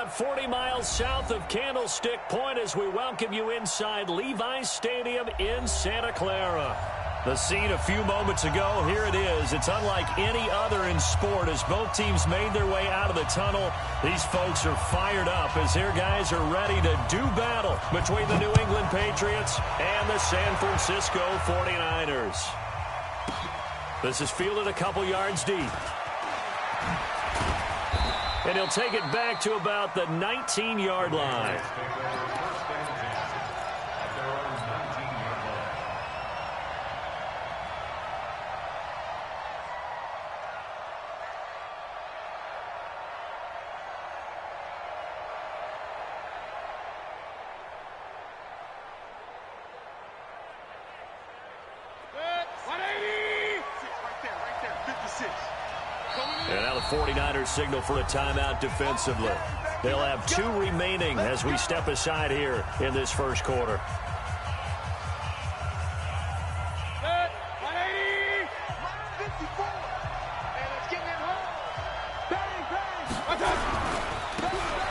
about 40 miles south of Candlestick Point as we welcome you inside Levi's Stadium in Santa Clara. The scene a few moments ago, here it is. It's unlike any other in sport as both teams made their way out of the tunnel. These folks are fired up as their guys are ready to do battle between the New England Patriots and the San Francisco 49ers. This is fielded a couple yards deep. And he'll take it back to about the 19-yard line. And now the 49ers signal for a timeout defensively. They'll have 2 remaining as we step aside here in this first quarter.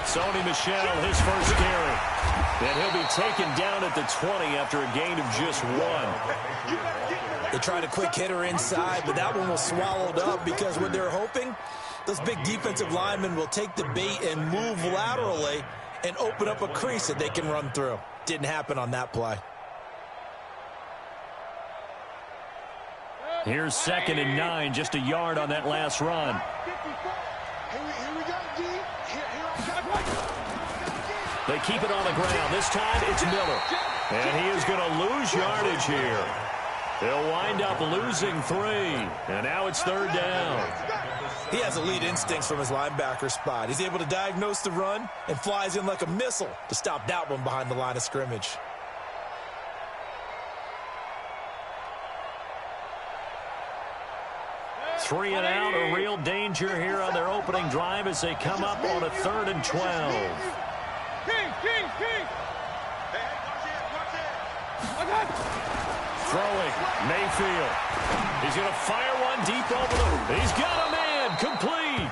Sony Michel, his first carry. And he'll be taken down at the 20 after a gain of just 1. They tried a quick hitter inside, but that one was swallowed up because what they're hoping, those big defensive linemen will take the bait and move laterally and open up a crease that they can run through. Didn't happen on that play. Here's 2nd and 9, just a yard on that last run. They keep it on the ground. This time it's Miller. And he is going to lose yardage here. They'll wind up losing 3. And now it's 3rd down. He has elite instincts from his linebacker spot. He's able to diagnose the run and flies in like a missile to stop that one behind the line of scrimmage. Three and out, a real danger here on their opening drive as they come up on a 3rd and 12. Throwing, Mayfield. He's going to fire one deep over the... He's got a man, complete.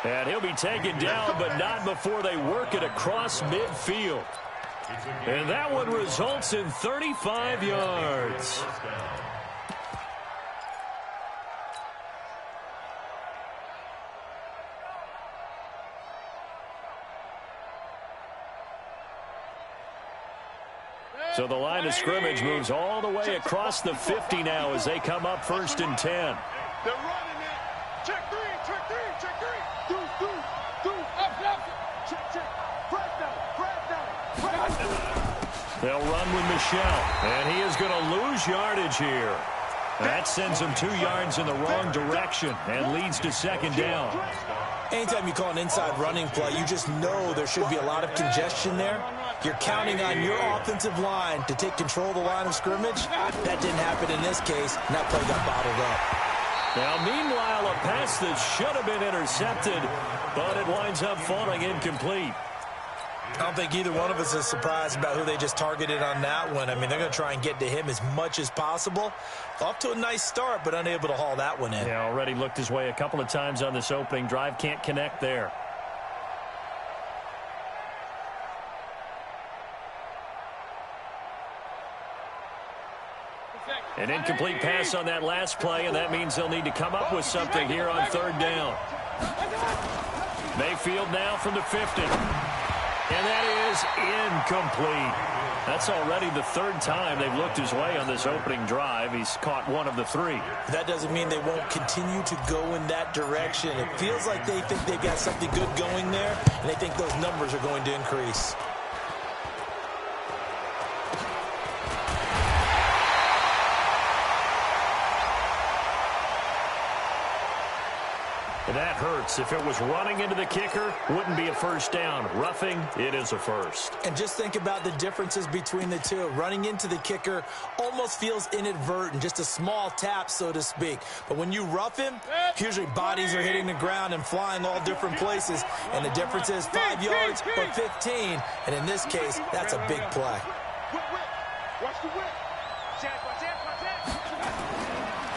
And he'll be taken down, but not before they work it across midfield. And that one results in 35 yards. So the line of scrimmage moves all the way across the 50 now as they come up 1st and 10. They're running it. Check 3, check 3, check 3. Do, up. Check. Fresh down. They'll run with Michel, and he is going to lose yardage here. That sends him 2 yards in the wrong direction and leads to 2nd down. Anytime you call an inside running play, you just know there should be a lot of congestion there. You're counting on your offensive line to take control of the line of scrimmage. That didn't happen in this case, and that play got bottled up. Now, meanwhile, a pass that should have been intercepted, but it winds up falling incomplete. I don't think either one of us is surprised about who they just targeted on that one. I mean, they're going to try and get to him as much as possible. Off to a nice start, but unable to haul that one in. Yeah, already looked his way a couple of times on this opening drive. Can't connect there. An incomplete pass on that last play, and that means they'll need to come up with something here on 3rd down. Mayfield now from the 50. And that is incomplete. That's already the 3rd time they've looked his way on this opening drive. He's caught 1 of the 3. That doesn't mean they won't continue to go in that direction. It feels like they think they've got something good going there, and they think those numbers are going to increase. And that hurts. If it was running into the kicker, wouldn't be a 1st down. Roughing, it is a 1st. And just think about the differences between the two. Running into the kicker almost feels inadvertent, just a small tap, so to speak. But when you rough him, usually bodies are hitting the ground and flying all different places. And the difference is 5 yards or 15. And in this case, that's a big play.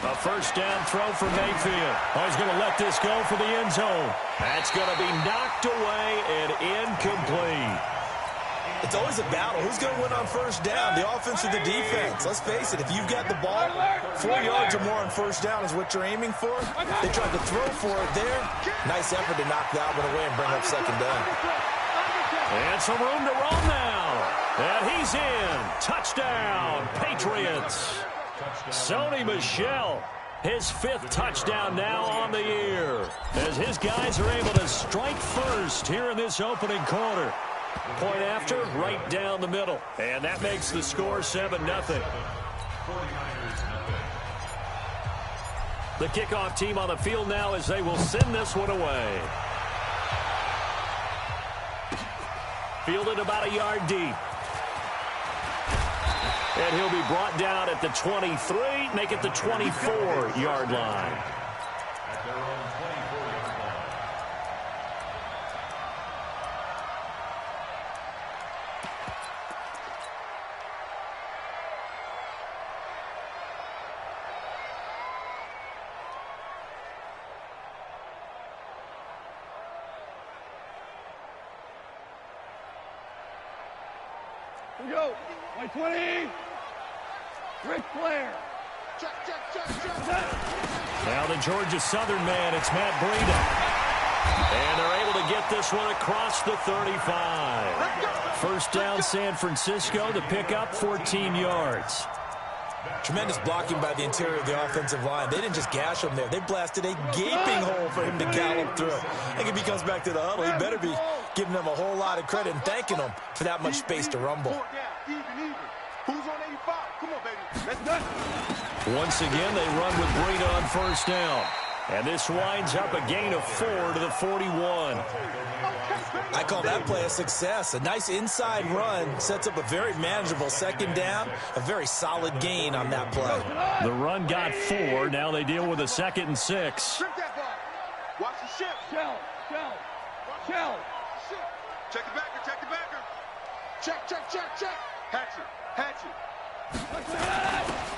A first down throw for Mayfield. Oh, he's going to let this go for the end zone. That's going to be knocked away and incomplete. It's always a battle. Who's going to win on first down, the offense or the defense? Let's face it, if you've got the ball, 4 yards or more on first down is what you're aiming for. They tried to throw for it there. Nice effort to knock that one away and bring up second down. And some room to roll now. And he's in. Touchdown, Patriots. Sony Michel, his 5th touchdown now on the year, as his guys are able to strike first here in this opening quarter. Point after, right down the middle. And that makes the score 7-0. The kickoff team on the field now as they will send this one away. Fielded about a yard deep. And he'll be brought down at the 23, make it the 24-yard line. Here we go. 20. Ric Flair. Check. Now the Georgia Southern man, it's Matt Breida. And they're able to get this one across the 35. First down, San Francisco. The pickup, 14 yards. Tremendous blocking by the interior of the offensive line. They didn't just gash him there. They blasted a gaping hole for him to gallop through. I think if he comes back to the huddle, he better be giving them a whole lot of credit and thanking them for that much space to rumble. Who's on 85? Come on, baby. Let's go. Once again, they run with Breida on first down. And this winds up a gain of 4 to the 41. I call that play a success. A nice inside run sets up a very manageable second down. A very solid gain on that play. The run got 4. Now they deal with a 2nd and 6. Trip that ball. Watch the shift. Shell. Check the backer. Check. Hatchet.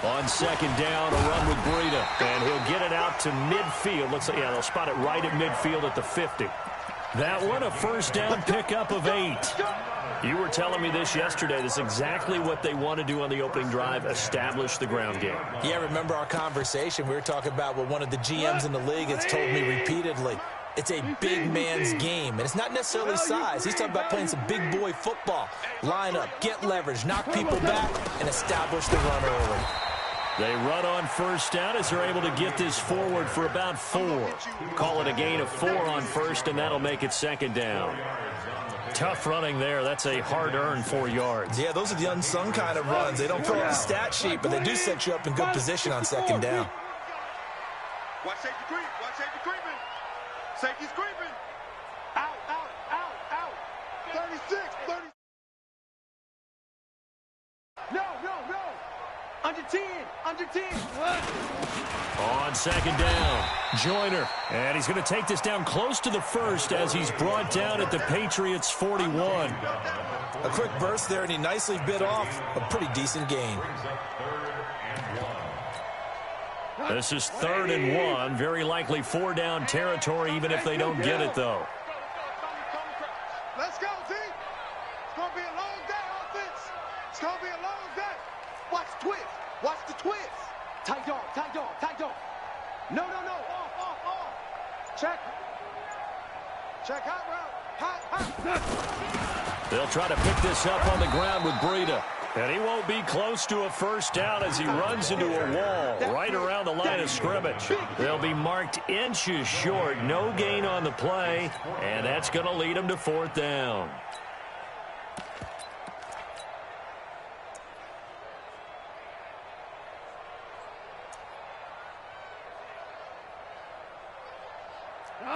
On second down, a run with Breida. And he'll get it out to midfield. Looks like, yeah, they'll spot it right at midfield at the 50. That one, a first down pickup of 8. You were telling me this yesterday. This is exactly what they want to do on the opening drive, establish the ground game. Yeah, remember our conversation. We were talking about what one of the GMs in the league has told me repeatedly. It's a big man's game, and it's not necessarily size. He's talking about playing some big boy football. Line up, get leverage, knock people back, and establish the run early. They run on first down as they're able to get this forward for about 4. Call it a gain of 4 on first, and that'll make it second down. Tough running there. That's a hard-earned 4 yards. Yeah, those are the unsung kind of runs. They don't fill out the stat sheet, but they do set you up in good position on second down. Watch safety creep. Safety's creeping. Out. 36. No. Under 10. On second down, Joyner. And he's going to take this down close to the first as he's brought down at the Patriots' 41. A quick burst there, and he nicely bit off a pretty decent gain. This is 3rd and 1. Very likely 4 down territory, even if they don't get it, though. Let's go, team. It's going to be a long day, offense. It's going to be a long day. Watch the twist. Tight dog. No. Off. Check hot route. Hot. They'll try to pick this up on the ground with Breida. And he won't be close to a first down as he runs into a wall right around the line of scrimmage. They'll be marked inches short. No gain on the play, and that's going to lead them to 4th down.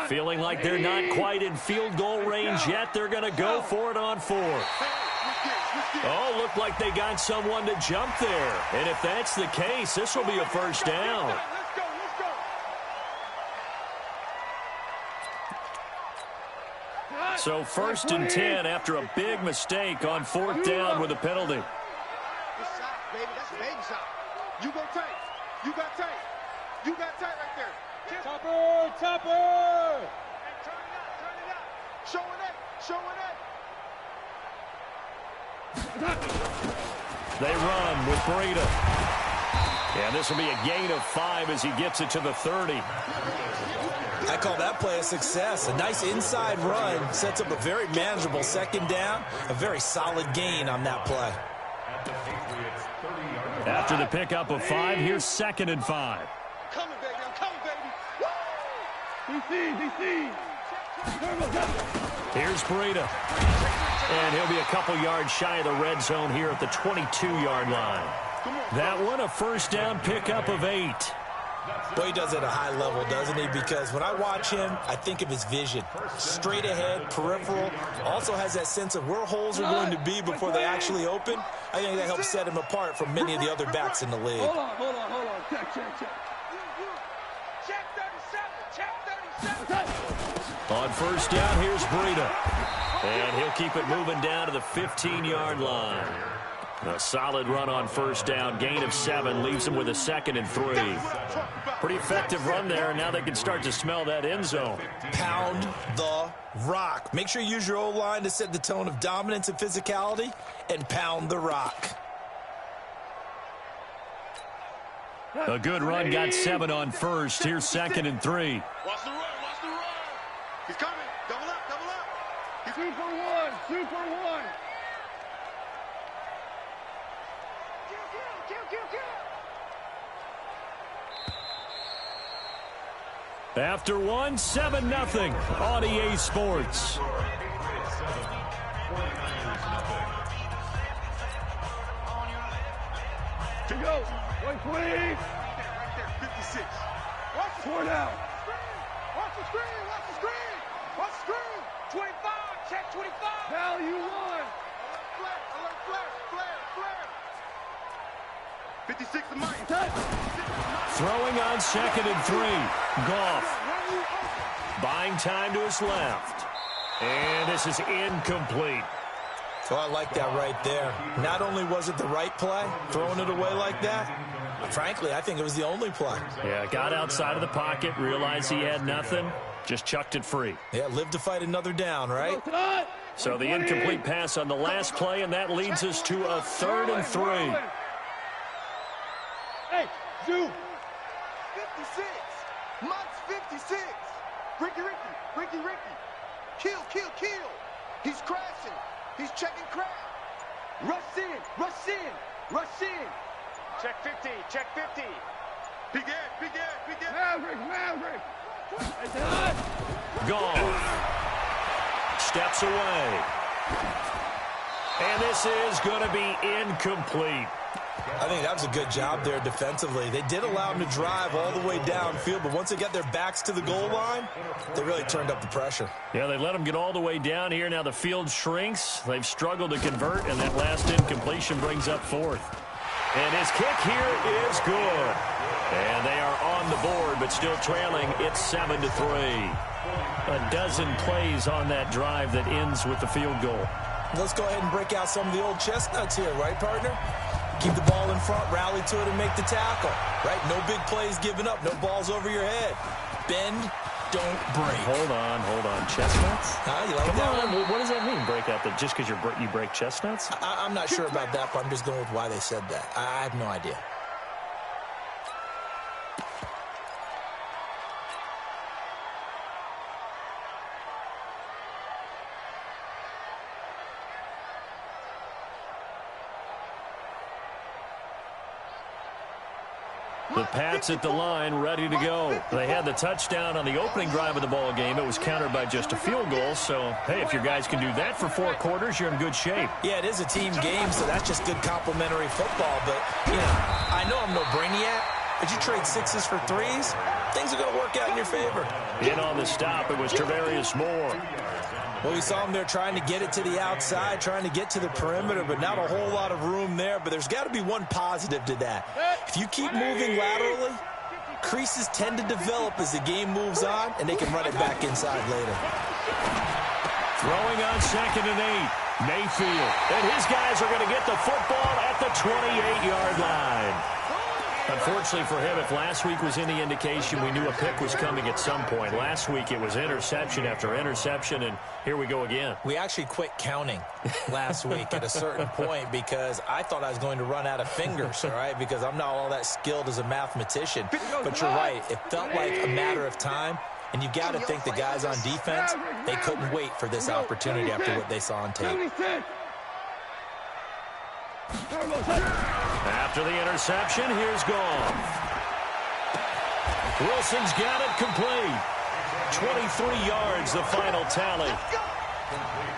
Feeling like they're not quite in field goal range yet. They're going to go for it on 4th. Oh, looked like they got someone to jump there. And if that's the case, this will be a first down. Let's go. So 1st and 10 after a big mistake on 4th down with a penalty. Good shot, baby. That's a baby shot. You go take. You got tight right there. Topper! Topper! Hey, turn it up. Showing it. They run with Breida. And this will be a gain of 5 as he gets it to the 30. I call that play a success. A nice inside run sets up a very manageable second down. A very solid gain on that play. After the pickup of 5, here's 2nd and 5. I'm coming, baby. DC! Here's Breida. And he'll be a couple yards shy of the red zone here at the 22-yard line. That one a first down pickup of 8. Well, he does it at a high level, doesn't he? Because when I watch him, I think of his vision. Straight ahead, peripheral. Also has that sense of where holes are going to be before they actually open. I think that helps set him apart from many of the other backs in the league. Hold on. Check. Check 37. On first down, here's Breida. And he'll keep it moving down to the 15-yard line. A solid run on first down. Gain of 7 leaves him with a 2nd and 3. Pretty effective run there, and now they can start to smell that end zone. Pound the rock. Make sure you use your O-line to set the tone of dominance and physicality, and pound the rock. A good run, got 7 on first. Here's 2nd and 3. Watch the run. He's coming. Double up. Super one. Kill. After 1, 7-0 on EA Sports. To go. 120. Right there. 56. Watch the 4 down. Watch the screen. 25. Check 25. Value 1. Flare. 56 to Mike. Throwing on 2nd and 3. Goff. Buying time to his left. And this is incomplete. So I like that right there. Not only was it the right play, throwing it away like that, frankly, I think it was the only play. Yeah, got outside of the pocket, realized he had nothing, just chucked it free. Yeah, live to fight another down, right? So the incomplete pass on the last play, and that leads us to a 3rd and 3. Hey, Zoo. 56. Mike's 56. Ricky. Kill. He's crashing. He's checking crash. Rush in. Check 50. Big Ed. Maverick. Goff steps away. And this is going to be incomplete. I think that was a good job there defensively. They did allow him to drive all the way downfield, but once they got their backs to the goal line, they really turned up the pressure. Yeah, they let them get all the way down here. Now the field shrinks. They've struggled to convert, and that last incompletion brings up 4th. And his kick here is good. And they are on the board, but still trailing. It's 7-3. A dozen plays on that drive that ends with the field goal. Let's go ahead and break out some of the old chestnuts here, right, partner? Keep the ball in front, rally to it, and make the tackle, right? No big plays given up, no balls over your head. Bend, don't break. Hold on. Chestnuts? You like Come that on. one? What does that mean, break out? Just because you break chestnuts? I'm not sure about that, but I'm just going with why they said that. I have no idea. The Pats at the line, ready to go. They had the touchdown on the opening drive of the ball game. It was countered by just a field goal. So, hey, if your guys can do that for 4 quarters, you're in good shape. Yeah, it is a team game, so that's just good complimentary football. But, I know I'm no brainiac, but you trade 6s for 3s, things are going to work out in your favor. In on the stop, it was Travarius Moore. Well, we saw him there trying to get it to the outside, trying to get to the perimeter, but not a whole lot of room there. But there's got to be one positive to that. If you keep moving laterally, creases tend to develop as the game moves on, and they can run it back inside later. Throwing on 2nd and 8. Mayfield. And his guys are going to get the football at the 28-yard line. Unfortunately for him, if last week was any indication, we knew a pick was coming at some point. Last week it was interception after interception, and here we go again. We actually quit counting last week at a certain point because I thought I was going to run out of fingers, all right, because I'm not all that skilled as a mathematician. But you're right. It felt like a matter of time, and you got to think the guys on defense, they couldn't wait for this opportunity after what they saw on tape. After the interception, here's Goff. Wilson's got it complete. 23 yards, the final tally.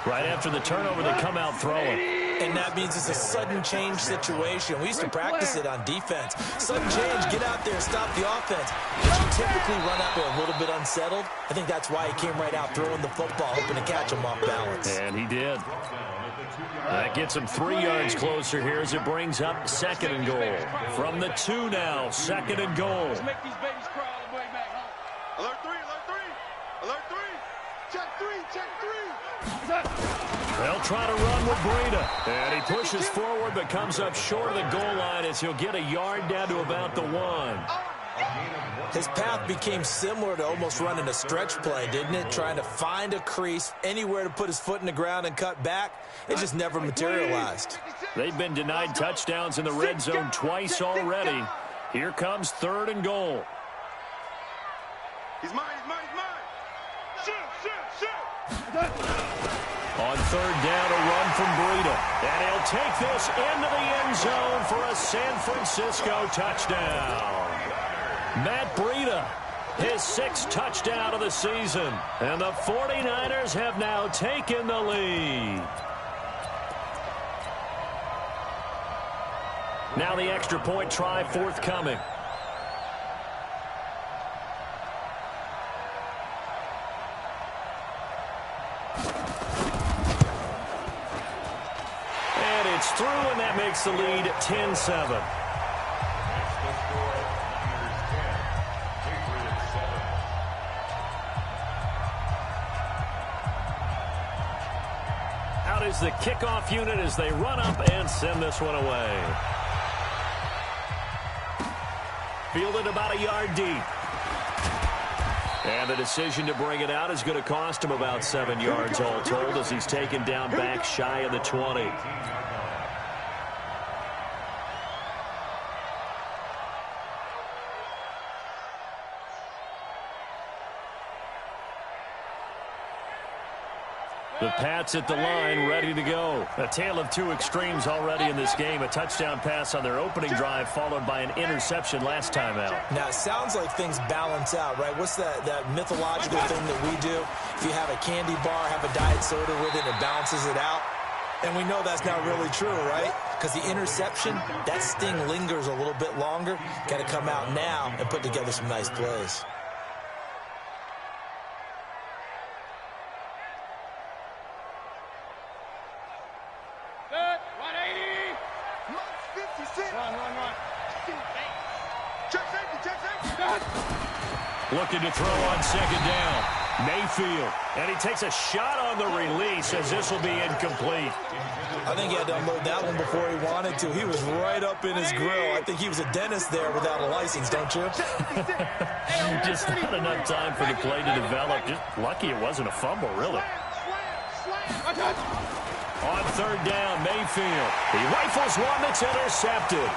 Right after the turnover, they come out throwing. And that means it's a sudden change situation. We used to practice it on defense. Sudden change, get out there, stop the offense. But you typically run out there a little bit unsettled. I think that's why he came right out throwing the football, hoping to catch him off balance. And he did. That gets him 3 yards closer here as it brings up 2nd and goal. From the 2 now, 2nd and goal. Let's make these babies cry all the way back home. Alert 3, alert 3, alert 3. Check 3, check 3. They'll try to run with Breida. And he pushes forward but comes up short of the goal line as he'll get a yard down to about the 1. His path became similar to almost running a stretch play, didn't it? Trying to find a crease, anywhere to put his foot in the ground and cut back. It just never materialized. They've been denied touchdowns in the red zone twice already. Here comes 3rd and goal. He's mine, he's mine, he's mine. Shoot, shoot, shoot. On 3rd down, a run from Breida. And he'll take this into the end zone for a San Francisco touchdown. Matt Breida, his 6th touchdown of the season. And the 49ers have now taken the lead. Now the extra point try forthcoming. And it's through, and that makes the lead 10-7. Out is the kickoff unit as they run up and send this one away. Fielded about a yard deep. And the decision to bring it out is going to cost him about 7 yards all told as he's taken down back shy of the 20. The Pats at the line, ready to go. A tale of two extremes already in this game. A touchdown pass on their opening drive, followed by an interception last time out. Now, it sounds like things balance out, right? What's that mythological thing that we do? If you have a candy bar, have a diet soda with it, it balances it out. And we know that's not really true, right? Because the interception, that sting lingers a little bit longer. Got to come out now and put together some nice plays. Looking to throw on 2nd down. Mayfield. And he takes a shot on the release as this will be incomplete. I think he had to unload that one before he wanted to. He was right up in his grill. I think he was a dentist there without a license, don't you? Just not enough time for the play to develop. Just lucky it wasn't a fumble, really. On 3rd down, Mayfield. He rifles one that's intercepted.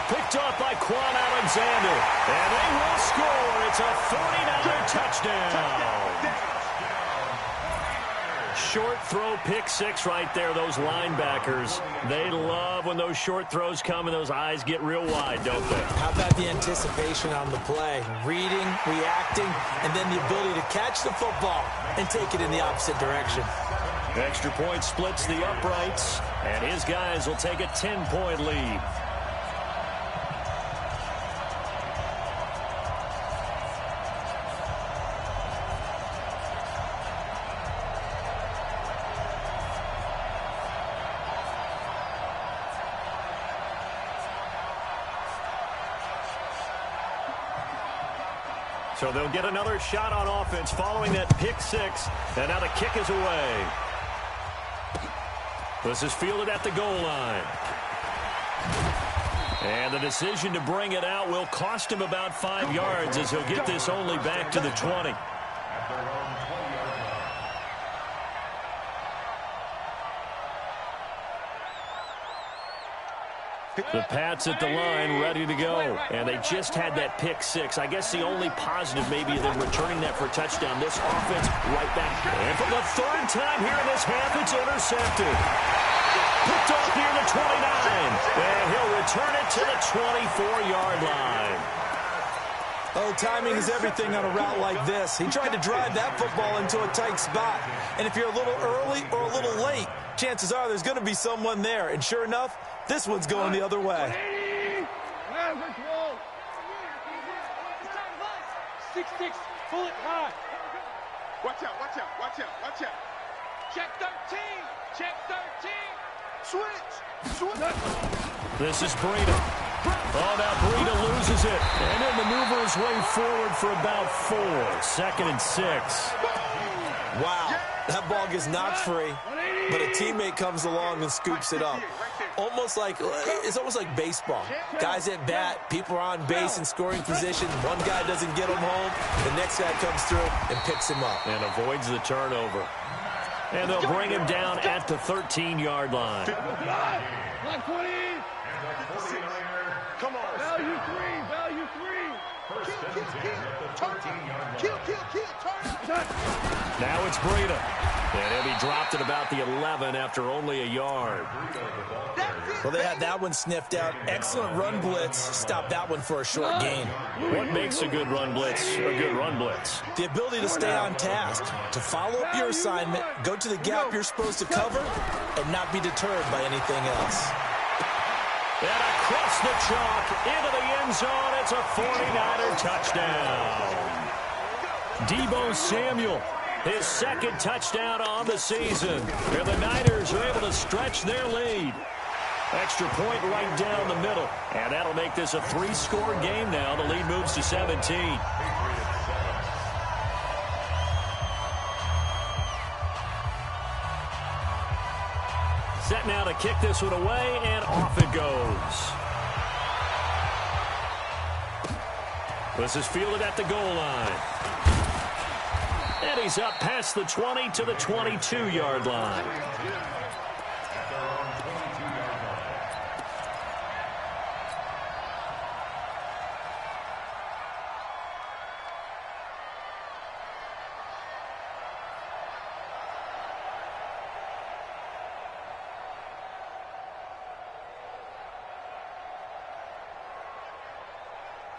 Picked off by Quan Alexander. And they will score. It's a 49er touchdown. Short throw, pick 6 right there. Those linebackers, they love when those short throws come and those eyes get real wide, don't they? How about the anticipation on the play? Reading, reacting, and then the ability to catch the football and take it in the opposite direction. Extra point splits the uprights, and his guys will take a 10-point lead. So they'll get another shot on offense following that pick 6, and now the kick is away. This is fielded at the goal line. And the decision to bring it out will cost him about 5 yards as he'll get this only back to the 20. The Pats at the line, ready to go. And they just had that pick six. I guess the only positive maybe of them returning that for a touchdown. This offense right back. And for the third time here in this half, it's intercepted. Picked off near the 29. And he'll return it to the 24-yard line. Oh, timing is everything on a route like this. He tried to drive that football into a tight spot. And if you're a little early or a little late, chances are there's going to be someone there. And sure enough, this one's going the other way. 6-6, pull it high. Watch out, watch out, watch out, watch out. Check 13, check 13. Switch. This is Breida. Oh, now Breida loses it. And then maneuvers way forward for about 4. 2nd and 6. Wow, that ball gets knocked free, but a teammate comes along and scoops it up. It's almost like baseball. Guys at bat, people are on base in scoring position. One guy doesn't get him home. The next guy comes through and picks him up. And avoids the turnover. And they'll bring him down at the 13-yard line. Block 20. Come on. Value 3. Kill, turn. Now it's Breida. And he'll be dropped at about the 11 after only a yard. Well, they had that one sniffed out. Excellent run blitz. Stopped that one for a short gain. What makes a good run blitz a good run blitz? The ability to stay on task, to follow up your assignment, go to the gap you're supposed to cover, and not be deterred by anything else. And across the chalk, into the end zone, it's a 49er touchdown. Deebo Samuel, his 2nd touchdown on the season. And the Niners are able to stretch their lead. Extra point right down the middle. And that'll make this a 3-score game now. The lead moves to 17. Set now to kick this one away, and off it goes. This is fielded at the goal line. And he's up past the 20 to the 22-yard line.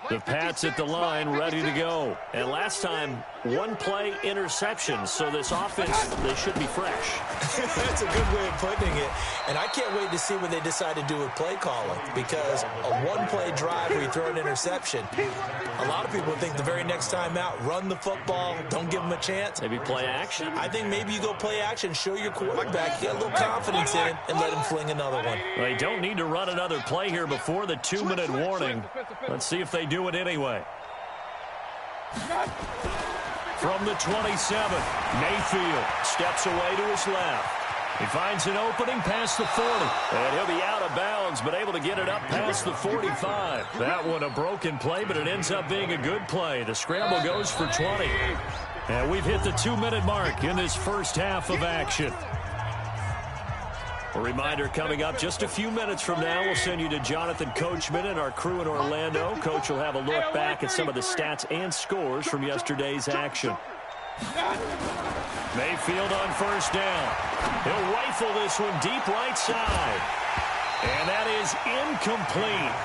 The Pats at the line, ready to go. And last time, 1-play interception. So this offense, they should be fresh. That's a good way of putting it. And I can't wait to see what they decide to do with play calling. Because a 1-play drive where you throw an interception, a lot of people think the very next time out, run the football, don't give them a chance. Maybe play action? I think maybe you go play action, show your quarterback, get a little confidence in it, and let him fling another one. They don't need to run another play here before the 2-minute warning. Let's see if they do it anyway. From the 27, Mayfield steps away to his left. He finds an opening past the 40. And he'll be out of bounds, but able to get it up past the 45. That one a broken play, but it ends up being a good play. The scramble goes for 20. And we've hit the 2-minute mark in this first half of action. A reminder coming up just a few minutes from now, we'll send you to Jonathan Coachman and our crew in Orlando. Coach will have a look back at some of the stats and scores from yesterday's action. Mayfield on first down. He'll rifle this one deep right side. And that is incomplete.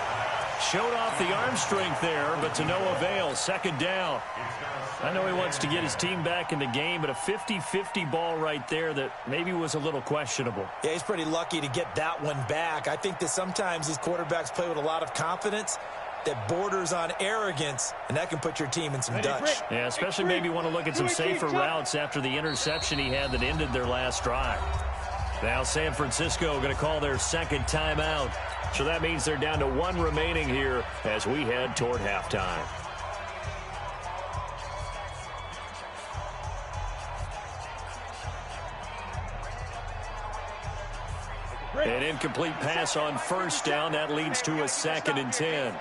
Showed off the arm strength there, but to no avail. 2nd down. I know he wants to get his team back in the game, but a 50-50 ball right there that maybe was a little questionable. Yeah, he's pretty lucky to get that one back. I think that sometimes these quarterbacks play with a lot of confidence that borders on arrogance, and that can put your team in some Dutch. Yeah, especially maybe want to look at some safer routes after the interception he had that ended their last drive. Now San Francisco going to call their 2nd timeout. So that means they're down to 1 remaining here as we head toward halftime. An incomplete pass on first down. That leads to a 2nd and 10.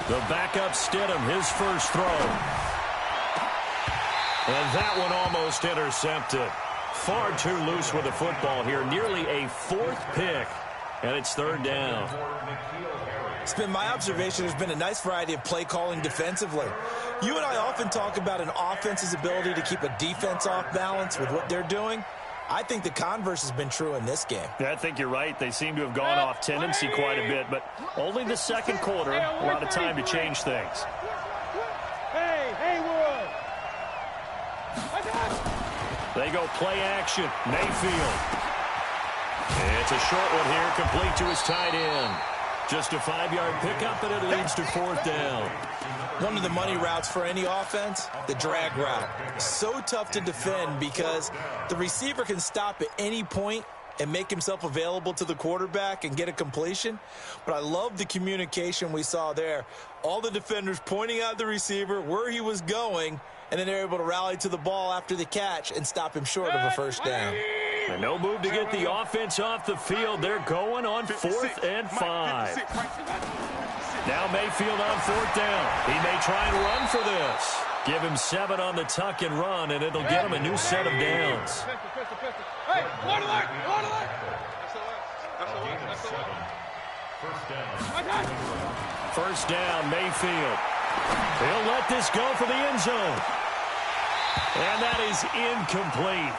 The backup Stidham, his first throw. And that one almost intercepted. Far too loose with the football here. Nearly a 4th pick. And it's 3rd down. It's been my observation there's been a nice variety of play calling defensively. You and I often talk about an offense's ability to keep a defense off balance with what they're doing. I think the converse has been true in this game. Yeah, I think you're right. They seem to have gone off tendency quite a bit, but only the second quarter, a lot of time to change things. They go play action. Mayfield. It's a short one here, complete to his tight end. Just a 5-yard pickup, and it leads to 4th down. One of the money routes for any offense, the drag route. So tough to defend because the receiver can stop at any point and make himself available to the quarterback and get a completion. But I love the communication we saw there. All the defenders pointing out the receiver, where he was going, and then they're able to rally to the ball after the catch and stop him short of a first down. And no move to get the offense off the field. They're going on 4th and 5. Now Mayfield on 4th down. He may try and run for this. Give him 7 on the tuck and run, and it'll get him a new set of downs. First down, Mayfield. He'll let this go for the end zone. And that is incomplete.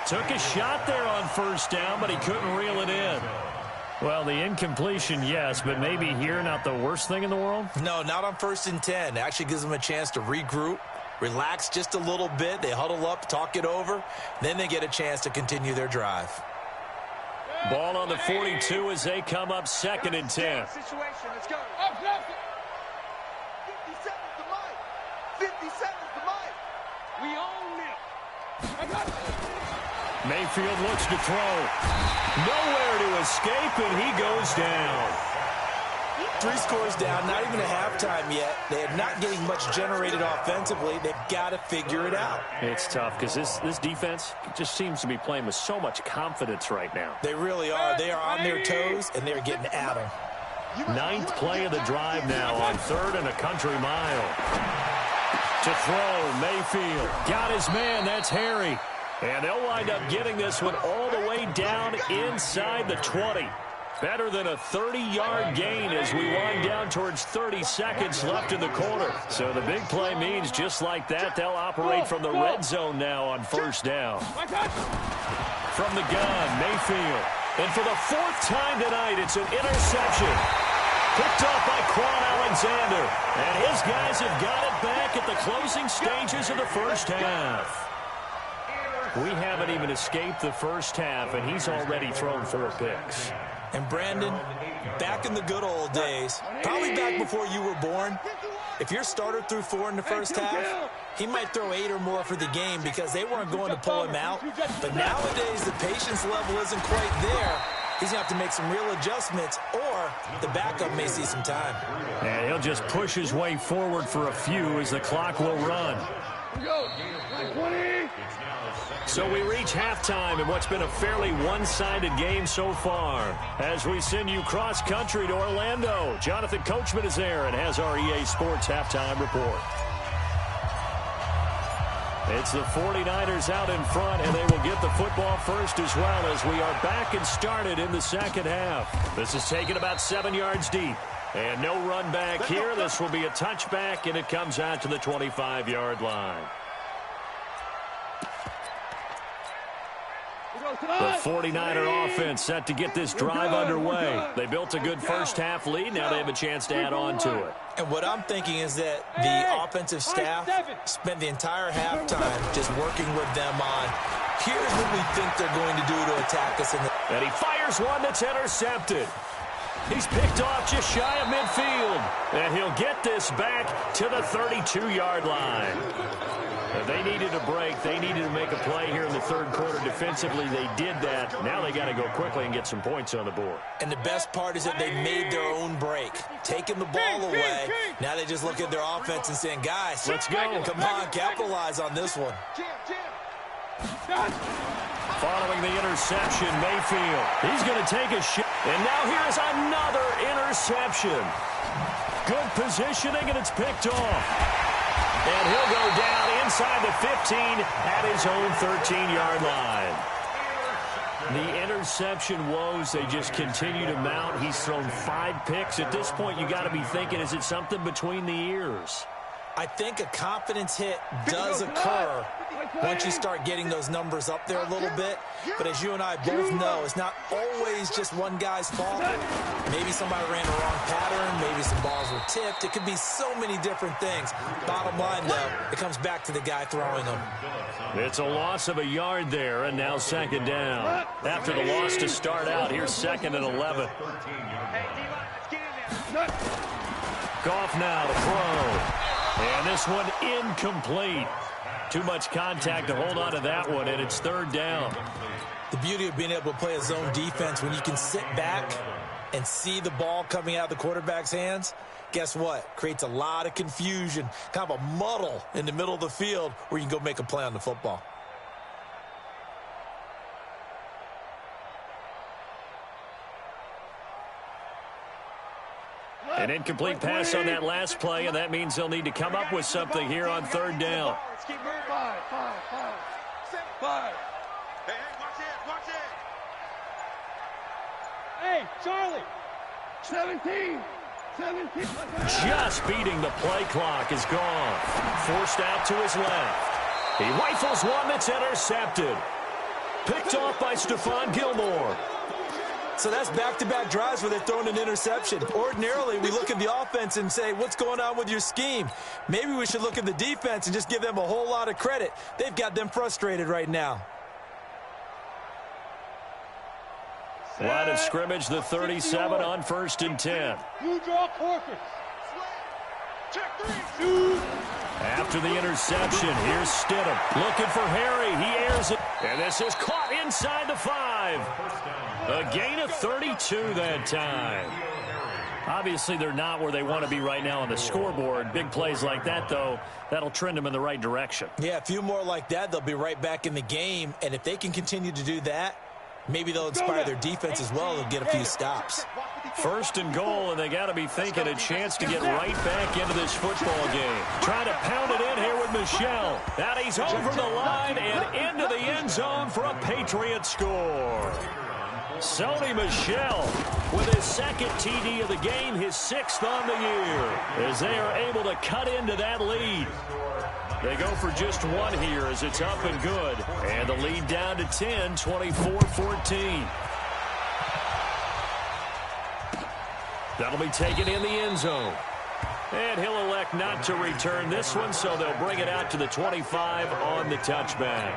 Took a shot there on first down, but he couldn't reel it in. Well, the incompletion, yes, but maybe here not the worst thing in the world? No, not on 1st and 10. It actually gives them a chance to regroup, relax just a little bit. They huddle up, talk it over. Then they get a chance to continue their drive. Ball on the 42 as they come up 2nd and 10. Let's go. 57's the mic. 57's the mic. We own it. Mayfield looks to throw. Nowhere to escape, and he goes down. 3 scores down, not even a halftime yet. They are not getting much generated offensively. They've got to figure it out. It's tough because this defense just seems to be playing with so much confidence right now. They really are. They are on their toes, and they're getting at them. 9th play of the drive now on 3rd and a country mile. To throw, Mayfield. Got his man. That's Harry. And they'll wind up getting this one all the way down inside the 20. Better than a 30-yard gain as we wind down towards 30 seconds left in the quarter. So the big play means just like that, they'll operate from the red zone now on first down. From the gun, Mayfield. And for the 4th time tonight, it's an interception. Picked off by Quan Alexander. And his guys have got it back at the closing stages of the first half. We haven't even escaped the first half, and he's already thrown 4 picks. And Brandon, back in the good old days, probably back before you were born, if your starter threw 4 in the first half, he might throw 8 or more for the game because they weren't going to pull him out. But nowadays, the patience level isn't quite there. He's going to have to make some real adjustments, or the backup may see some time. And he'll just push his way forward for a few as the clock will run. So we reach halftime in what's been a fairly one-sided game so far. As we send you cross-country to Orlando, Jonathan Coachman is there and has our EA Sports halftime report. It's the 49ers out in front, and they will get the football first as well as we are back and started in the second half. This is taken about 7 yards deep. And no run back here. This will be a touchback, and it comes out to the 25-yard line. The 49er offense set to get this drive underway. They built a good first half lead. Now they have a chance to add on to it. And what I'm thinking is that the offensive staff spent the entire halftime just working with them on, here's what we think they're going to do to attack us. And he fires one that's intercepted. He's picked off just shy of midfield. And he'll get this back to the 32-yard line. They needed a break. They needed to make a play here in the third quarter. Defensively, they did that. Now they got to go quickly and get some points on the board. And the best part is that they made their own break, taking the ball away. Now they just look at their offense and saying, guys, let's go. Come on, capitalize on this one. Following the interception, Mayfield. He's going to take a shot. And now here's another interception. Good positioning, and it's picked off. And he'll go down inside the 15 at his own 13-yard line. The interception woes, they just continue to mount. He's thrown 5 picks. At this point, you got to be thinking, is it something between the ears? I think a confidence hit does occur once you start getting those numbers up there a little bit. But as you and I both know, it's not always just one guy's fault. Maybe somebody ran the wrong pattern. Maybe some balls were tipped. It could be so many different things. Bottom line, though, it comes back to the guy throwing them. It's a loss of a yard there, and now second down. After the loss to start out, here's 2nd and 11. Goff now to throw. And this one incomplete. Too much contact to hold on to that one, and it's 3rd down. The beauty of being able to play a zone defense, when you can sit back and see the ball coming out of the quarterback's hands, guess what? Creates a lot of confusion, kind of a muddle in the middle of the field where you can go make a play on the football. An incomplete pass on that last play, and that means they'll need to come up with something here on 3rd down. 5. Hey, watch it. Hey, Charlie. 17. Just beating the play clock is gone. Forced out to his left. He rifles one that's intercepted. Picked off by Stephon Gilmore. So that's back-to-back drives where they're throwing an interception. Ordinarily, we look at the offense and say, what's going on with your scheme? Maybe we should look at the defense and just give them a whole lot of credit. They've got them frustrated right now. Line of scrimmage, the 37 on 1st and 10. You draw Corker. Check 3. After the interception, here's Stidham. Looking for Harry. He airs it. And this is caught inside the 5. A gain of 32 that time. Obviously, they're not where they want to be right now on the scoreboard. Big plays like that, though, that'll trend them in the right direction. Yeah, a few more like that, they'll be right back in the game. And if they can continue to do that, maybe they'll inspire their defense as well and get a few stops. 1st and goal, and they got to be thinking a chance to get right back into this football game. Trying to pound it in here with Michel. Now he's over the line and into the end zone for a Patriot score. Sony Michel with his 2nd TD of the game, his 6th on the year, as they are able to cut into that lead. They go for just one here as it's up and good. And the lead down to 10, 24-14. That'll be taken in the end zone. And he'll elect not to return this one, so they'll bring it out to the 25 on the touchback.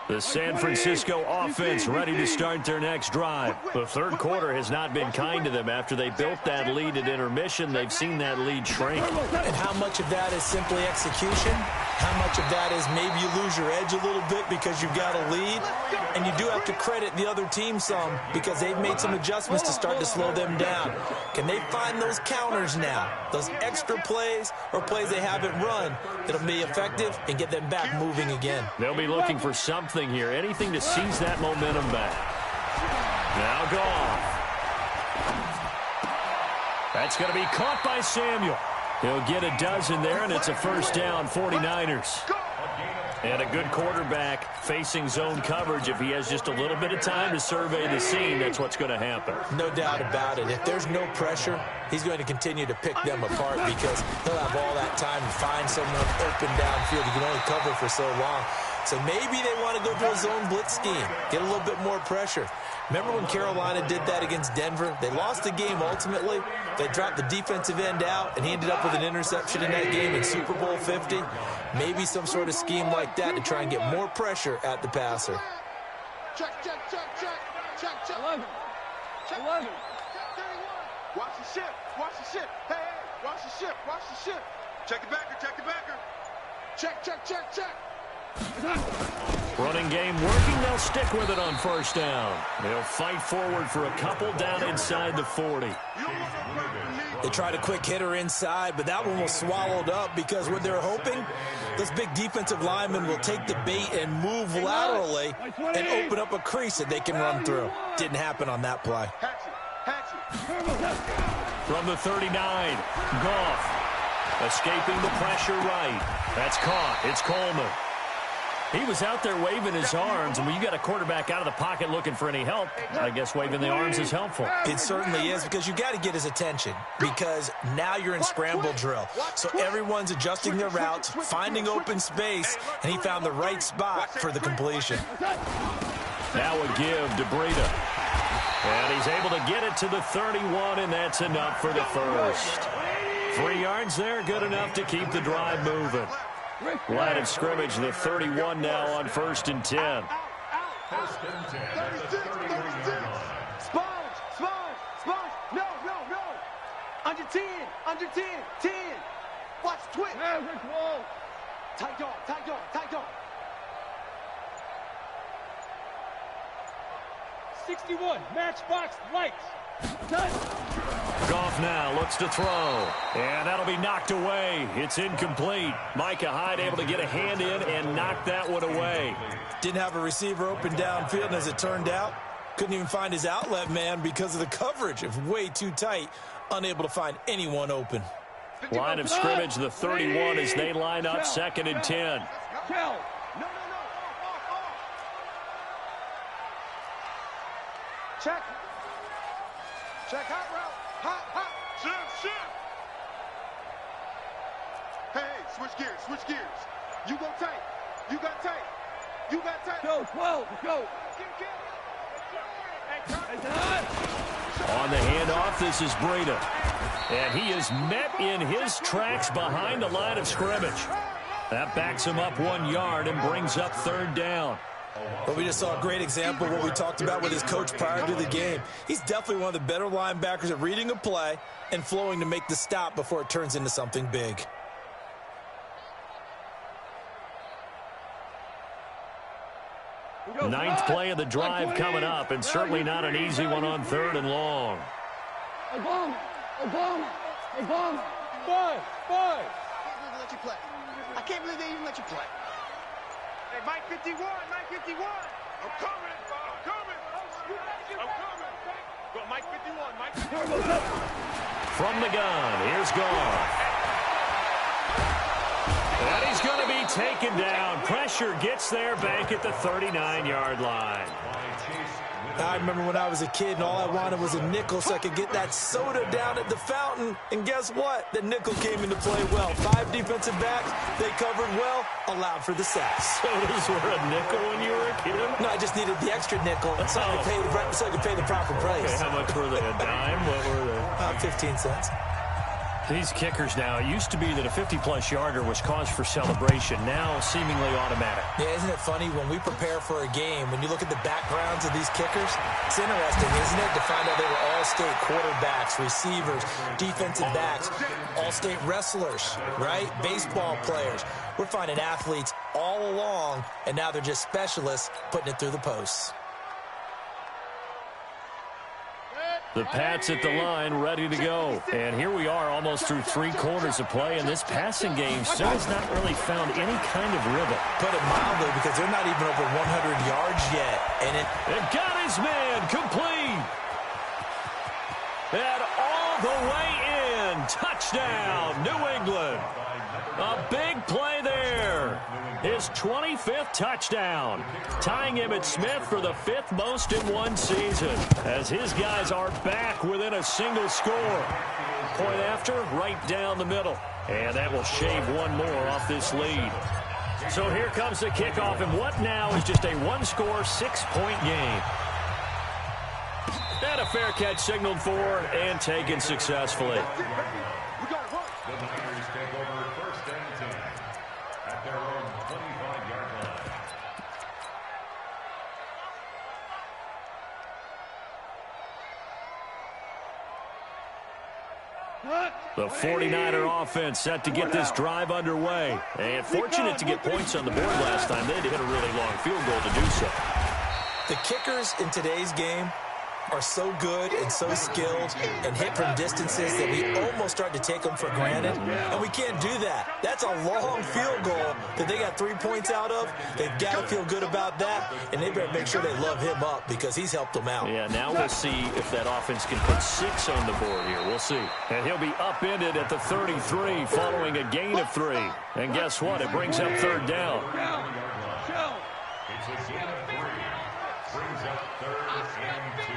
The San Francisco offense ready to start their next drive. The third quarter has not been kind to them. After they built that lead at intermission, they've seen that lead shrink. And how much of that is simply execution? How much of that is maybe you lose your edge a little bit because you've got a lead? And you do have to credit the other team some because they've made some adjustments to start to slow them down. Can they find those counters now, those extra plays or plays they haven't run that'll be effective and get them back moving again? They'll be looking for something here, anything to seize that momentum back. Now Goff. That's going to be caught by Samuel. He'll get a dozen there, and it's a first down, 49ers. And a good quarterback facing zone coverage. If he has just a little bit of time to survey the scene, that's what's going to happen. No doubt about it. If there's no pressure, he's going to continue to pick them apart because he'll have all that time to find someone open downfield. He can only cover for so long. So maybe they want to go to a zone blitz scheme, get a little bit more pressure. Remember when Carolina did that against Denver? They lost the game ultimately. They dropped the defensive end out, and he ended up with an interception in that game in Super Bowl 50. Maybe some sort of scheme like that to try and get more pressure at the passer. Check. 11. Watch the ship. Watch the ship. Hey, hey, watch the ship. Watch the ship. Check the backer. Check the backer. Check, check, check, check. Running game working. They'll stick with it on first down. They'll fight forward for a couple down inside the 40. They tried a quick hitter inside, but that one was swallowed up because what they're hoping, this big defensive lineman will take the bait and move laterally and open up a crease that they can run through. Didn't happen on that play. From the 39, Goff escaping the pressure right. That's caught. It's Coleman. He was out there waving his arms, and when you got a quarterback out of the pocket looking for any help, I guess waving the arms is helpful. It certainly is, because you got to get his attention, because now you're in scramble drill. So everyone's adjusting their routes, finding open space, and he found the right spot for the completion. Now a give to Breida. And he's able to get it to the 31, and that's enough for the first. 3 yards there, good enough to keep the drive moving. Line of scrimmage, the 31 now on 1st and 10. First and 10. 36, 36. Sponge, sponge, sponge. No, no, no. Under 10, under 10, 10. Watch twitch. Tight dog, tight dog, tight dog. 61, matchbox lights. Done. Goff now looks to throw, and that'll be knocked away. It's incomplete. Micah Hyde able to get a hand in and knock that one away. Didn't have a receiver open downfield, and as it turned out, couldn't even find his outlet man because of the coverage. It was way too tight, unable to find anyone open. Line of scrimmage, the 31 as they line up 2nd and 10. Kel. Check. Check hot route. Hot, hot. Shift, shift. Hey, switch gears, switch gears. You go tight. You got tight. You got tight. Go, 12, go. On the handoff, this is Breida. And he is met in his tracks behind the line of scrimmage. That backs him up 1 yard and brings up 3rd down. But we just saw a great example of what we talked about with his coach prior to the game. He's definitely one of the better linebackers at reading a play and flowing to make the stop before it turns into something big. Ninth play of the drive coming up, and certainly not an easy one on 3rd and long. Obama. Five. I can't believe they even let you play. Hey, Mike 51, Mike 51. I'm coming. Go, Mike 51, Mike 51. From the gun, here's Goff. And he's going to be taken down. Pressure gets there back at the 39-yard line. I remember when I was a kid and all I wanted was a nickel so I could get that soda down at the fountain. And guess what? The nickel came into play well. 5 defensive backs, they covered well, allowed for the sack. Sodas were a nickel when you were a kid? No, I just needed the extra nickel so I could pay the proper price. Okay, how much were they? A dime? What were they? 15 cents. These kickers now, it used to be that a 50-plus yarder was cause for celebration. Now, seemingly automatic. Yeah, isn't it funny when we prepare for a game, when you look at the backgrounds of these kickers, it's interesting, isn't it, to find out they were all-state quarterbacks, receivers, defensive backs, all-state wrestlers, right? Baseball players. We're finding athletes all along, and now they're just specialists putting it through the posts. The Pats at the line, ready to go. And here we are almost through 3 quarters of play, and this passing game still has not really found any kind of rhythm. Put it mildly, because they're not even over 100 yards yet. And it got his man complete. And all the way in. Touchdown, New England. A big play there. His 25th touchdown, tying Emmitt Smith for the 5th most in one season, as his guys are back within a single score. Point after, right down the middle, and that will shave 1 more off this lead. So here comes the kickoff, and what now is just a 1-score, 6-point game. And a fair catch signaled for and taken successfully. The Niners take over 1st and 10 at their own 25-yard line. The 49er offense set to get this drive underway. And fortunate to get points on the board last time. They had to hit a really long field goal to do so. The kickers in today's game are so good and so skilled and hit from distances that we almost start to take them for granted, and we can't do that. That's a long field goal that they got 3 points out of. They've got to feel good about that, and they better make sure they love him up because he's helped them out. Yeah, now we'll see if that offense can put 6 on the board here. We'll see. And he'll be upended at the 33 following a gain of 3. And guess what? It brings up third down. It's a gain of 3. Brings up third and 2.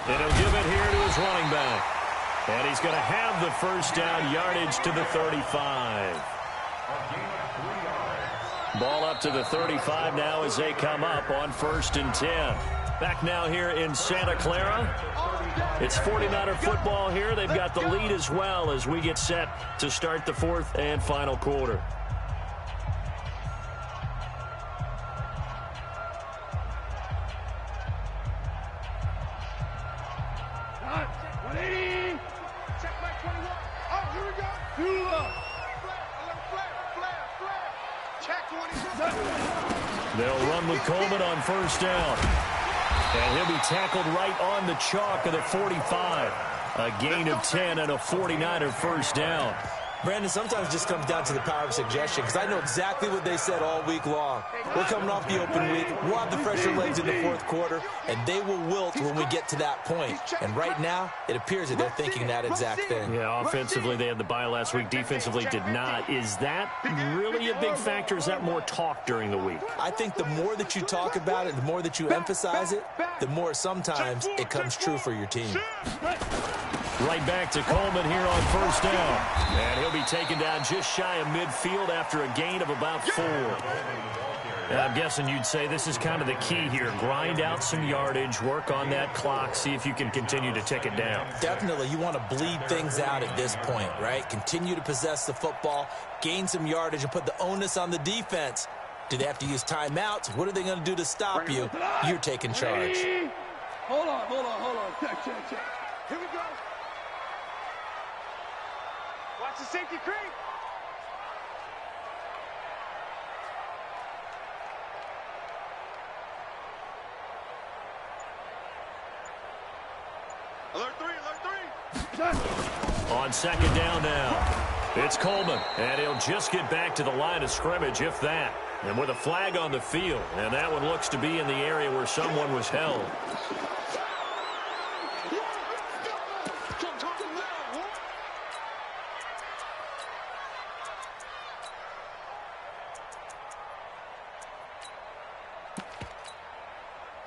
And he'll give it here to his running back. And he's going to have the first down, yardage to the 35. Ball up to the 35 now as they come up on 1st and 10. Back now here in Santa Clara. It's 49er football here. They've got the lead as well as we get set to start the 4th and final quarter. They'll run with Coleman on 1st down. And he'll be tackled right on the chalk of the 45. A gain of 10 and a 49er first down. Brandon, sometimes it just comes down to the power of suggestion because I know exactly what they said all week long. We're coming off the open week. We'll have the fresher legs in the 4th quarter, and they will wilt when we get to that point. And right now, it appears that they're thinking that exact thing. Yeah, offensively, they had the bye last week. Defensively, did not. Is that really a big factor? Is that more talk during the week? I think the more that you talk about it, the more that you emphasize it, the more sometimes it comes true for your team. Right back to Coleman here on 1st down. And he'll be taken down just shy of midfield after a gain of about 4. And I'm guessing you'd say this is kind of the key here. Grind out some yardage, work on that clock, see if you can continue to tick it down. Definitely. You want to bleed things out at this point, right? Continue to possess the football, gain some yardage, and put the onus on the defense. Do they have to use timeouts? What are they going to do to stop you? You're taking charge. Hold on. Check. Here we go. Watch the safety creep. Alert 3. On 2nd down now, it's Coleman, and he'll just get back to the line of scrimmage, if that. And with a flag on the field, and that one looks to be in the area where someone was held.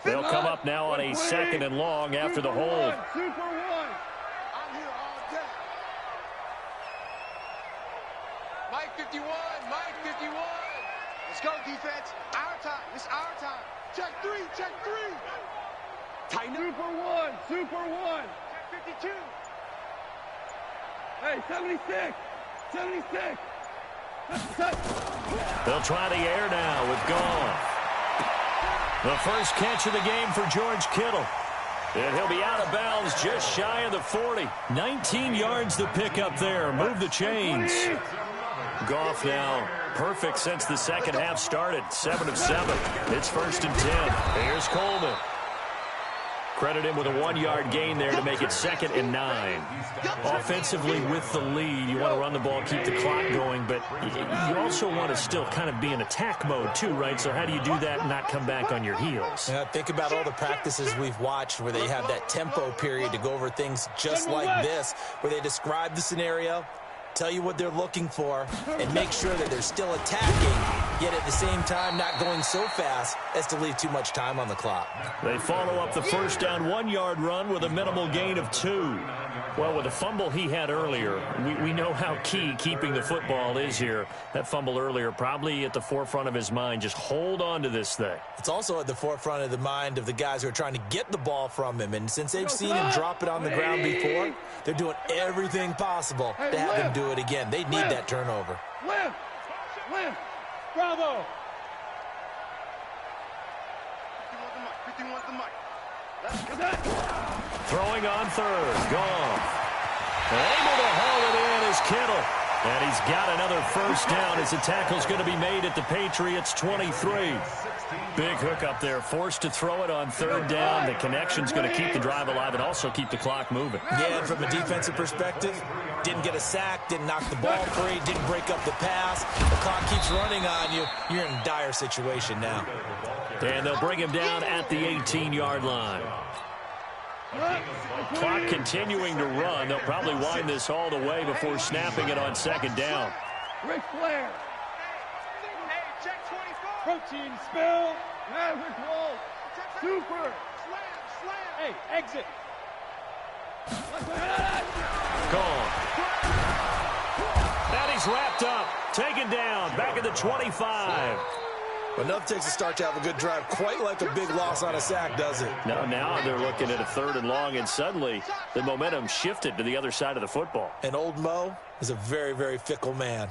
They'll come up now on a 2nd and long after the hold. Super 1. I'm here all day. Mike 51. Let's go, defense. Our time. It's our time. Check 3. Tighten up. Super 1. Check 52. Hey, 76. They'll try the air now with Goff. The first catch of the game for George Kittle. And he'll be out of bounds just shy of the 40. 19 yards to pick up there. Move the chains. Goff now perfect since the second half started. 7 of 7. It's 1st and 10. Here's Coleman. Credit him with a 1-yard gain there to make it 2nd and 9. Offensively with the lead, you want to run the ball, keep the clock going, but you also want to still kind of be in attack mode too, right? So how do you do that and not come back on your heels? Yeah, think about all the practices we've watched where they have that tempo period to go over things just like this, where they describe the scenario, tell you what they're looking for, and make sure that they're still attacking, yet at the same time not going so fast as to leave too much time on the clock. They follow up the first down 1-yard run with a minimal gain of 2. Well, with the fumble he had earlier, we know how key keeping the football is here. That fumble earlier probably at the forefront of his mind. Just hold on to this thing. It's also at the forefront of the mind of the guys who are trying to get the ball from him. And since they've seen him drop it on the ground before, they're doing everything possible to have him do it again. They need that turnover. Limp. Bravo. 51 the mic. Throwing on third. Gone. Able to haul it in is Kittle. And he's got another first down as the tackle's going to be made at the Patriots' 23. Big hook up there. Forced to throw it on third down. The connection's going to keep the drive alive and also keep the clock moving. Yeah, and from a defensive perspective, didn't get a sack, didn't knock the ball free, didn't break up the pass. The clock keeps running on you. You're in a dire situation now. And they'll bring him down at the 18-yard line. Clock continuing to run. They'll probably wind this all the way before snapping it on second down. Ric Flair. Protein spill. Maverick roll. Super. Hey, exit. Gone. And he's wrapped up. Taken down. Back at the 25. Enough takes a start to have a good drive. Quite like a big loss on a sack, does it? Now they're looking at a third and long, and suddenly the momentum shifted to the other side of the football. And old Mo is a very, very fickle man.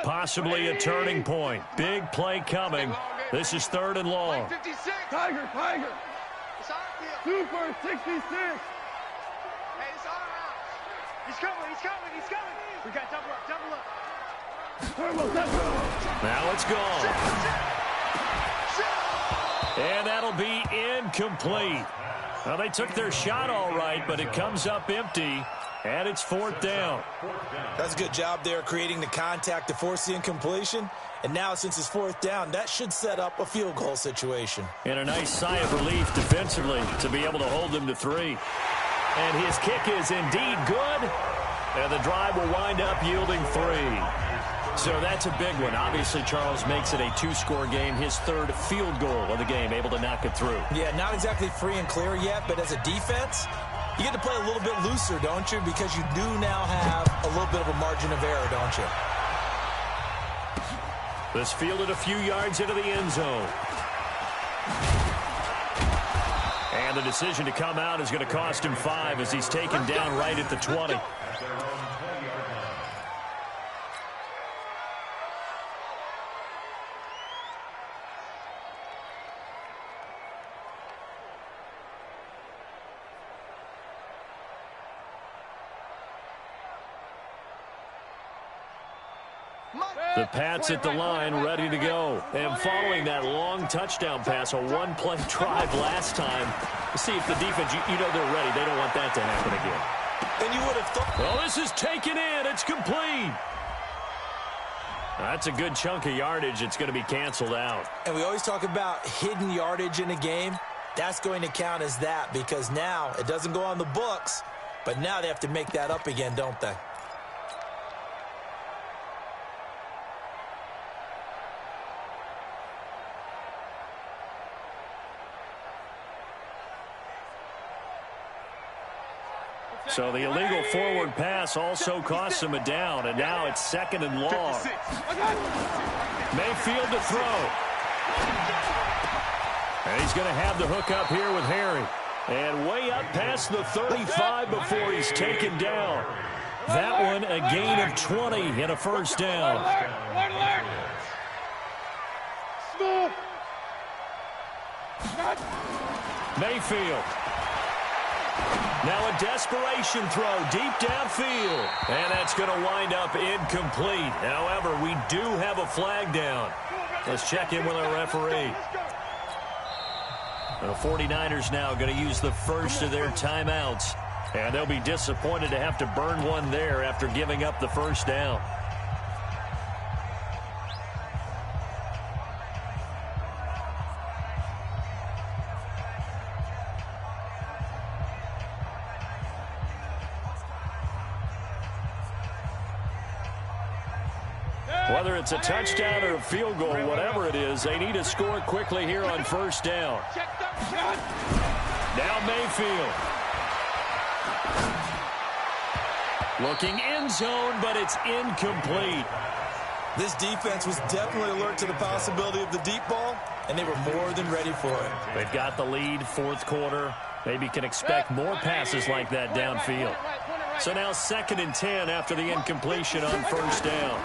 Possibly a turning point. Big play coming. This is third and long. Tiger. Super 66. He's coming. We got double up. Now it's gone. And that'll be incomplete. Well, they took their shot all right, but it comes up empty, and it's fourth down. That's a good job there creating the contact to force the incompletion. And now, since it's fourth down, that should set up a field goal situation. And a nice sigh of relief defensively to be able to hold them to 3. And his kick is indeed good. And the drive will wind up yielding 3. So that's a big one. Obviously, Charles makes it a 2-score game. His third field goal of the game, able to knock it through. Yeah, not exactly free and clear yet, but as a defense, you get to play a little bit looser, don't you? Because you do now have a little bit of a margin of error, don't you? This fielded a few yards into the end zone. And the decision to come out is going to cost him 5 as he's taken down right at the 20. The Pats at the line, ready to go. And following that long touchdown pass, a one-play drive last time. See if the defense, you know they're ready. They don't want that to happen again. And you would have thought... Well, this is taken in. It's complete. That's a good chunk of yardage. It's going to be canceled out. And we always talk about hidden yardage in a game. That's going to count as that because now it doesn't go on the books, but now they have to make that up again, don't they? So the illegal forward pass also costs him a down, and now it's second and long. Mayfield to throw. And he's going to have the hook up here with Harry. And way up past the 35 before he's taken down. That one a gain of 20 and a first down. Mayfield. Now a desperation throw deep downfield. And that's going to wind up incomplete. However, we do have a flag down. Let's check in with our referee. The 49ers now going to use the first of their timeouts. And they'll be disappointed to have to burn one there after giving up the first down. Whether it's a touchdown or a field goal, whatever it is, they need to score quickly here on first down. Now Mayfield. Looking end zone, but it's incomplete. This defense was definitely alert to the possibility of the deep ball, and they were more than ready for it. They've got the lead, fourth quarter. Maybe can expect more passes like that downfield. So now 2nd and 10 after the incompletion on first down.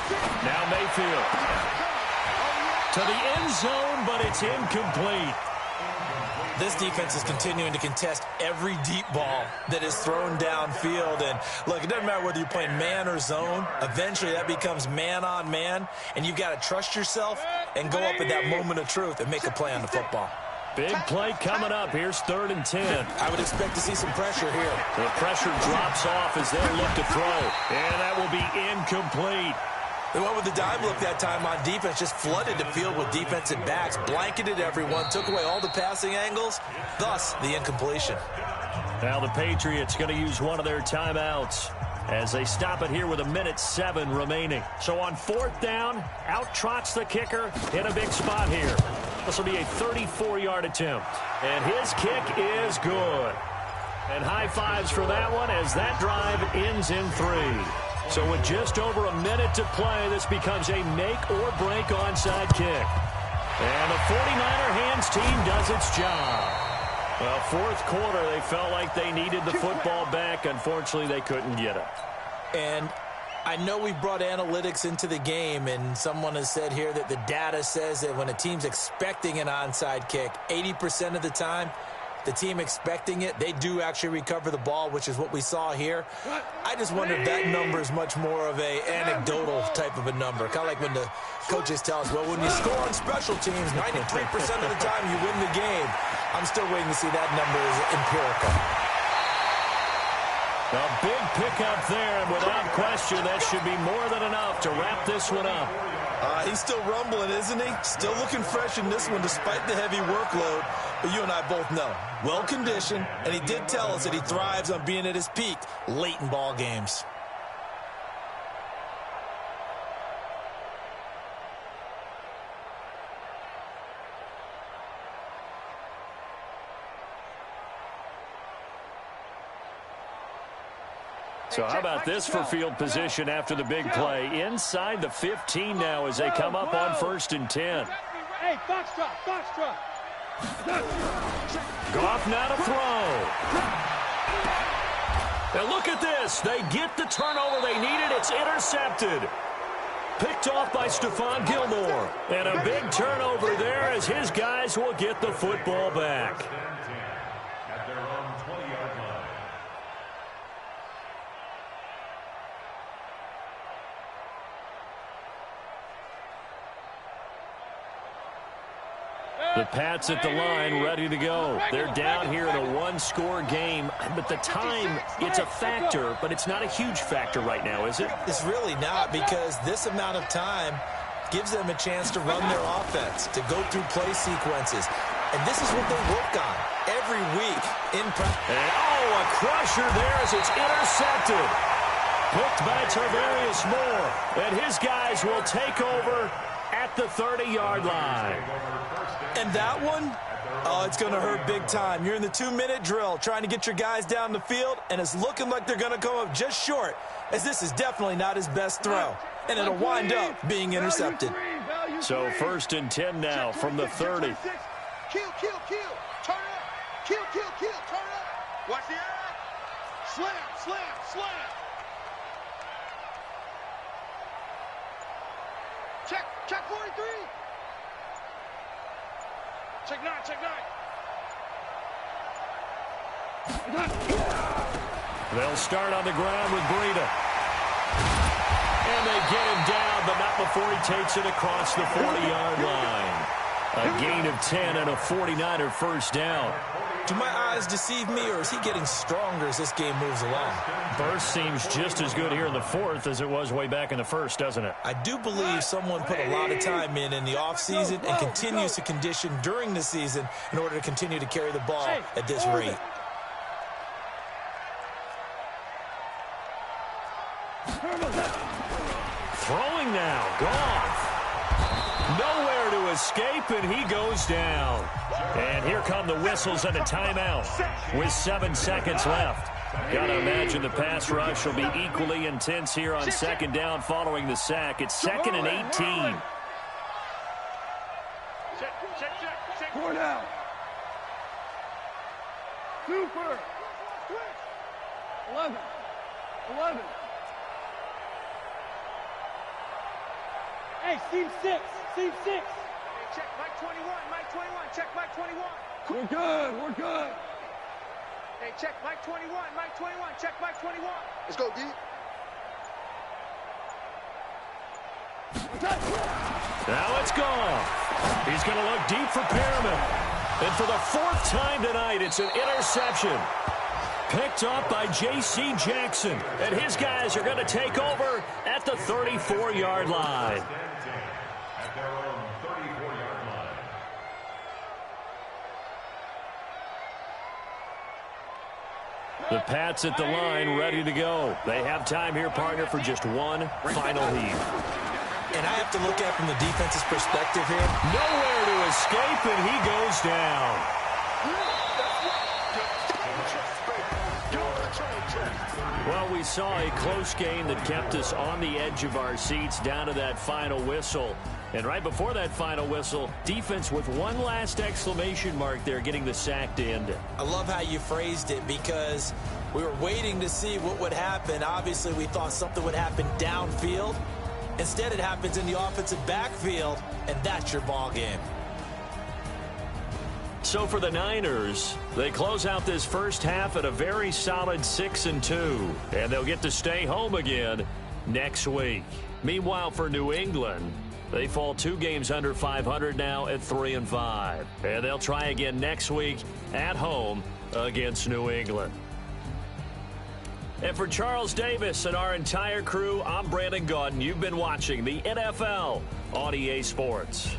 Now Mayfield to the end zone, but it's incomplete. This defense is continuing to contest every deep ball that is thrown downfield. And look, it doesn't matter whether you're playing man or zone. Eventually that becomes man on man, and you've got to trust yourself and go up at that moment of truth and make a play on the football. Big play coming up. Here's 3rd and 10. I would expect to see some pressure here. The pressure drops off as they look to throw. And that will be incomplete. They went with the dime look that time on defense, just flooded the field with defensive backs, blanketed everyone, took away all the passing angles, thus the incompletion. Now the Patriots going to use one of their timeouts as they stop it here with 1:07 remaining. So on 4th down, out trots the kicker in a big spot here. This will be a 34-yard attempt. And his kick is good. And high fives for that one as that drive ends in 3. So with just over a minute to play, this becomes a make-or-break onside kick. And the 49er hands team does its job. Well, 4th quarter, they felt like they needed the football back. Unfortunately, they couldn't get it. And I know we've brought analytics into the game, and someone has said here that the data says that when a team's expecting an onside kick, 80% of the time, the team expecting it, they do actually recover the ball, which is what we saw here. I just wonder if that number is much more of a anecdotal type of a number. Kind of like when the coaches tell us, well, when you score on special teams, 93% of the time you win the game. I'm still waiting to see that number is empirical. A big pickup there, and without question, that should be more than enough to wrap this one up. He's still rumbling, isn't he? Still looking fresh in this one despite the heavy workload. But you and I both know, well-conditioned, and he did tell us that he thrives on being at his peak late in ball games. So how about this for field position after the big play? Inside the 15 now as they come up on 1st and 10. Hey, foxtrot, foxtrot. Goff now to throw. And look at this. They get the turnover they needed. It's intercepted. Picked off by Stephon Gilmore. And a big turnover there as his guys will get the football back. At their own 20-yard line. The Pats at the line, ready to go. They're down here in a one-score game, but the time, it's a factor, but it's not a huge factor right now, is it? It's really not, because this amount of time gives them a chance to run their offense, to go through play sequences. And this is what they work on every week in practice. And a crusher there as it's intercepted. Picked by Tarvarius Moore. And his guys will take over at the 30-yard line. And that one, oh, it's going to hurt big time. You're in the 2-minute drill trying to get your guys down the field, and it's looking like they're going to come up just short, as this is definitely not his best throw. And it'll wind up being intercepted. So 1st and 10 now from the 30. Kill, kill, kill. Turn up. Kill, kill, kill. Turn up. Watch the eye. Slam, slam, slam. Check 43. Check 9, check 9. They'll start on the ground with Breida. And they get him down, but not before he takes it across the 40-yard line. A gain of 10 and a 49er first down. Do my eyes deceive me, or is he getting stronger as this game moves along? Burst seems just as good here in the 4th as it was way back in the 1st, doesn't it? I do believe someone put a lot of time in the offseason and continues to condition during the season in order to continue to carry the ball at this rate. Throwing now, Goff. Nowhere to escape, and he goes down. And here come the whistles and a timeout with 7 seconds left. Gotta imagine the pass rush will be equally intense here on 2nd down following the sack. It's 2nd and 18. Check. 4 down. Super. 11. Hey, seam 6. check. Mike 21. Mike 21. Check Mike 21. We're good. We're good. Hey, check Mike 21. Mike 21. Check Mike 21. Let's go, D. Now it's gone. He's going to look deep for Perriman. And for the fourth time tonight, it's an interception. Picked up by J.C. Jackson. And his guys are going to take over at the 34-yard line. At their own 34-yard line. The Pats at the line, ready to go. They have time here, partner, for just one final heave. And I have to look at it from the defense's perspective here. Nowhere to escape, and he goes down. Well, we saw a close game that kept us on the edge of our seats down to that final whistle. And right before that final whistle, defense with one last exclamation mark there, getting the sack to end it. I love how you phrased it because we were waiting to see what would happen. Obviously, we thought something would happen downfield. Instead, it happens in the offensive backfield, and that's your ball game. So for the Niners, they close out this first half at a very solid 6-2, and they'll get to stay home again next week. Meanwhile, for New England, they fall 2 games under 500 now at 3-5, and they'll try again next week at home against New England. And for Charles Davis and our entire crew, I'm Brandon Gaudin. You've been watching the NFL on EA Sports.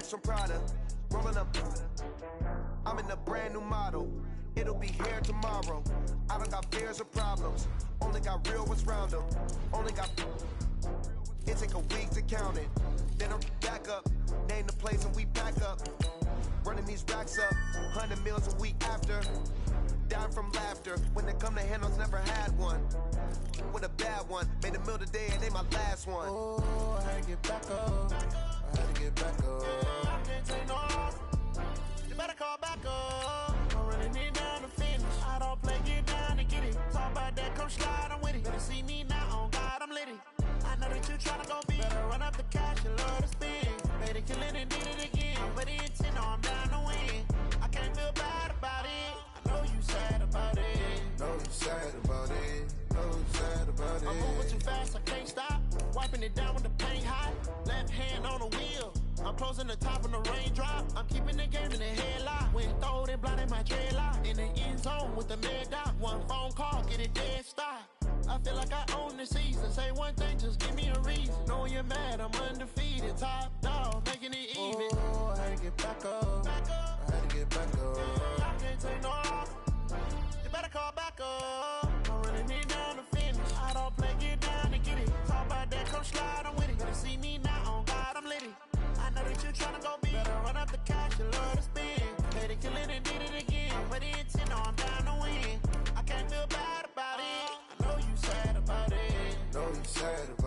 Some Prada, rolling up. I'm in a brand new model. It'll be here tomorrow. I don't got fears or problems. Only got real ones round them. Only got. It take a week to count it. Then I'm back up. Name the place and we pack up. Running these racks up. 100 meals a week after. Down from laughter. When they come to handles, never had one. With a bad one. Made a meal today and they my last one. Oh, I had to get back up. I had to get back up. I can't take no off. You better call back up. I'm running it down to finish. I don't play, get down and get it. Talk about that, come slide, I'm with it. Better see me now, on God, I'm litty. I know that you tryna go big. Better run up the cash, you love to spin. Made it, kill it, and did it again. But the intent, no, I'm down to win. I can't feel bad about it. I know you sad about it. Know you sad about it. Know you sad about it. I'm moving too fast, I can't stop. Wiping it down with the paint hot. Left hand on the wheel. I'm closing the top when the raindrop. I'm keeping the game in the headlock. When throwed and blinded my dreadlock. In the end zone with the mad dot. One phone call, get it dead stop. I feel like I own the season. Say one thing, just give me a reason. Knowing you're mad, I'm undefeated. Top dog, making it even. Oh, I had to get back up. I had to get back up. I can't take no off. You better call back up. I'm running it down to finish. I don't play, get down and get it. Talk about that, come slide, I'm with it. Better see me now, on God, I'm litty. I know that you tryna go big. Better run up the cash, you love to spin. Made it, kill it, and did it again. But the intent, no, I'm down to win. I can't feel bad about it. I know you sad about it. Know you sad about it.